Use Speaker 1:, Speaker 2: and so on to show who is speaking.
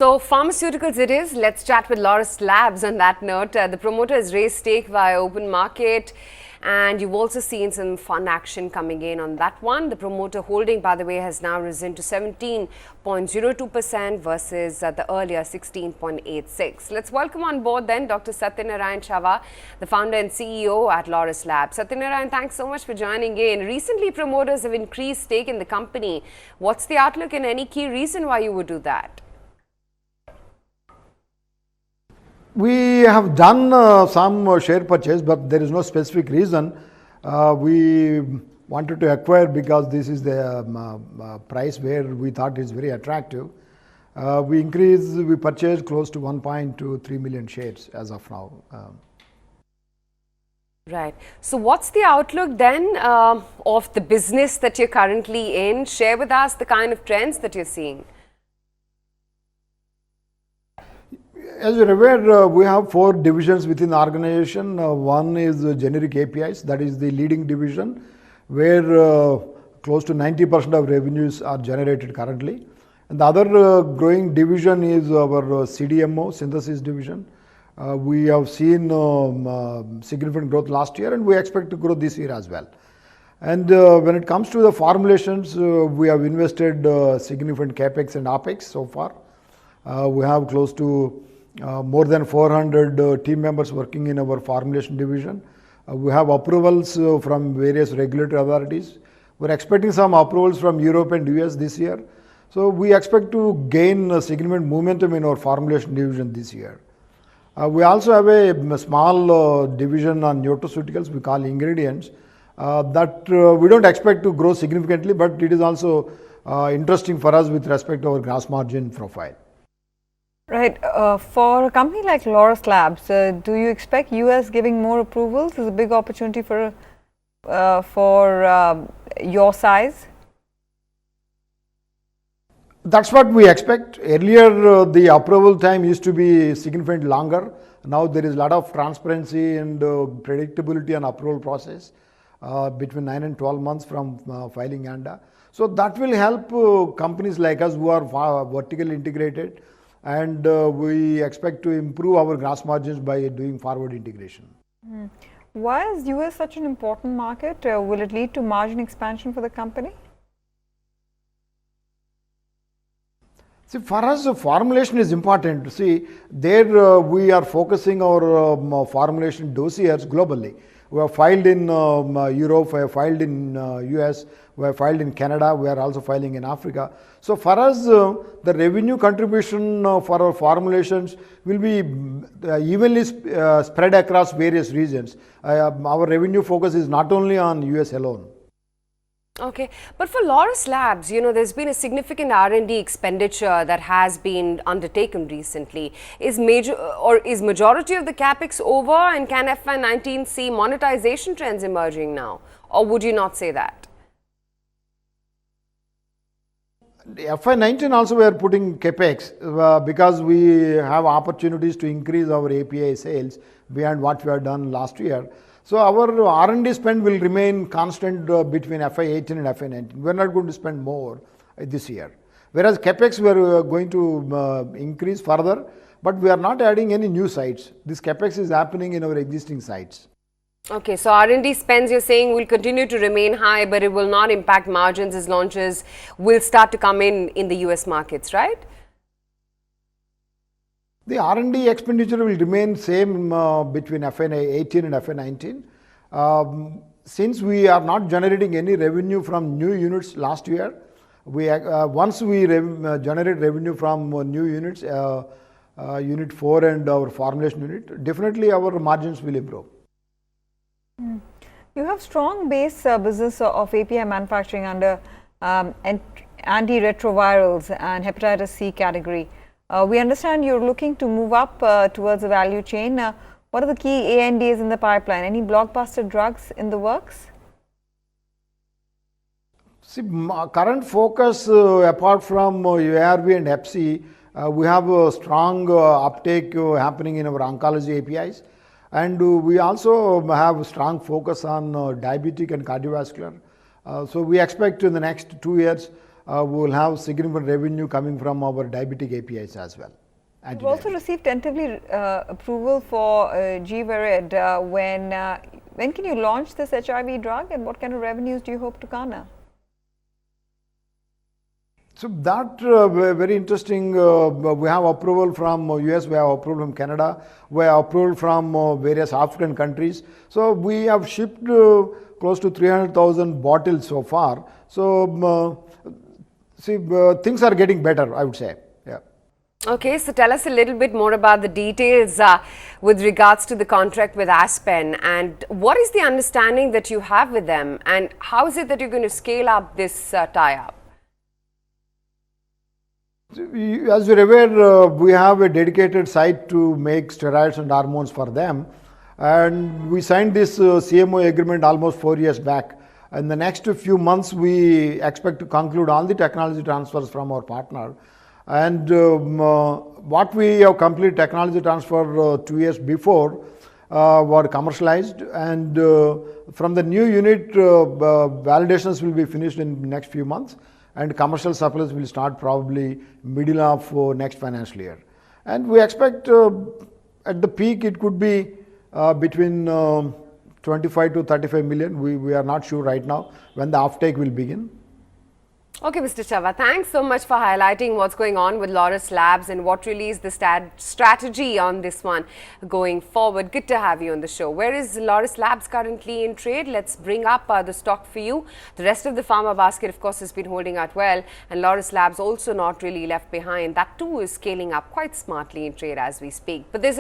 Speaker 1: So, pharmaceuticals it is. Let's chat with Laurus Labs on that note. The promoter has raised stake via open market, and you've also seen some fun action coming in on that one. The promoter holding, by the way, has now risen to 17.02% versus the earlier 16.86%. Let's welcome on board then Dr. Satyanarayana Chava, the founder and CEO at Laurus Labs. Satyanarayana, thanks so much for joining in. Recently, promoters have increased stake in the company. What's the outlook and any key reason why you would do that?
Speaker 2: We have done some share purchase, but there is no specific reason. We wanted to acquire because this is the price where we thought is very attractive. We purchased close to 1.23 million shares as of now.
Speaker 1: Right. So what's the outlook then of the business that you're currently in? Share with us the kind of trends that you're seeing.
Speaker 2: As you're aware, we have 4 divisions within the organization. One is generic APIs, that is the leading division, where close to 90% of revenues are generated currently. And the other growing division is our CDMO, synthesis division. We have seen significant growth last year, and we expect to grow this year as well. And when it comes to the formulations, we have invested significant capex and opex so far. We have close to more than 400 team members working in our formulation division. We have approvals from various regulatory authorities. We're expecting some approvals from Europe and US this year. So we expect to gain significant momentum in our formulation division this year. We also have a small division on nutraceuticals we call ingredients that we don't expect to grow significantly, but it is also interesting for us with respect to our gross margin profile.
Speaker 3: Right. For a company like Laurus Labs, do you expect US giving more approvals is a big opportunity for your size?
Speaker 2: That's what we expect. Earlier, the approval time used to be significantly longer. Now there is a lot of transparency and predictability and approval process between 9 and 12 months from filing ANDA. So that will help companies like us who are vertically integrated, and we expect to improve our gross margins by doing forward integration.
Speaker 3: Why is US such an important market? Will it lead to margin expansion for the company?
Speaker 2: See, for us, formulation is important. See, there we are focusing our formulation dossiers globally. We have filed in Europe, we have filed in US, we have filed in Canada, we are also filing in Africa. So for us, the revenue contribution for our formulations will be evenly spread across various regions. Our revenue focus is not only on US alone.
Speaker 1: Okay, but for Laurus Labs, there's been a significant R&D expenditure that has been undertaken recently. Is majority of the capex over, and can FY19 see monetization trends emerging now, or would you not say that?
Speaker 2: FY19 also we are putting capex because we have opportunities to increase our API sales beyond what we have done last year. So our R&D spend will remain constant between FY18 and FY19. We are not going to spend more this year. Whereas capex we are going to increase further, but we are not adding any new sites. This capex is happening in our existing sites.
Speaker 1: Okay, so R&D spends you're saying will continue to remain high, but it will not impact margins as launches will start to come in the US markets, right?
Speaker 2: The R&D expenditure will remain same between FY18 and FY19. Since we are not generating any revenue from new units last year, once we generate revenue from new units, Unit 4 and our formulation unit, definitely our margins will improve.
Speaker 3: You have strong base business of API manufacturing under antiretrovirals and hepatitis C category. We understand you're looking to move up towards the value chain. What are the key ANDAs in the pipeline? Any blockbuster drugs in the works?
Speaker 2: See, current focus apart from ARV and Hep C, we have a strong uptake happening in our oncology APIs, and we also have a strong focus on diabetic and cardiovascular. So we expect in the next 2 years we will have significant revenue coming from our diabetic APIs as well.
Speaker 3: You've also received tentatively approval for Gvarid. When can you launch this HIV drug, and what kind of revenues do you hope to garner?
Speaker 2: So that very interesting. We have approval from US, we have approval from Canada, we have approval from various African countries. So we have shipped close to 300,000 bottles so far. So things are getting better, I would say. Yeah.
Speaker 1: Okay, so tell us a little bit more about the details with regards to the contract with Aspen, and what is the understanding that you have with them, and how is it that you're going to scale up this tie-up?
Speaker 2: As you're aware, we have a dedicated site to make steroids and hormones for them, and we signed this CMO agreement almost 4 years back. In the next few months, we expect to conclude all the technology transfers from our partner. And what we have completed technology transfer 2 years before were commercialized, and from the new unit, validations will be finished in the next few months, and commercial supplies will start probably middle of next financial year. And we expect at the peak it could be between 25 to 35 million. We are not sure right now when the offtake will begin.
Speaker 1: Okay, Mr. Chava, thanks so much for highlighting what's going on with Laurus Labs and what really is the strategy on this one going forward. Good to have you on the show. Where is Laurus Labs currently in trade? Let's bring up the stock for you. The rest of the pharma basket, of course, has been holding out well, and Laurus Labs also not really left behind. That too is scaling up quite smartly in trade as we speak. But there's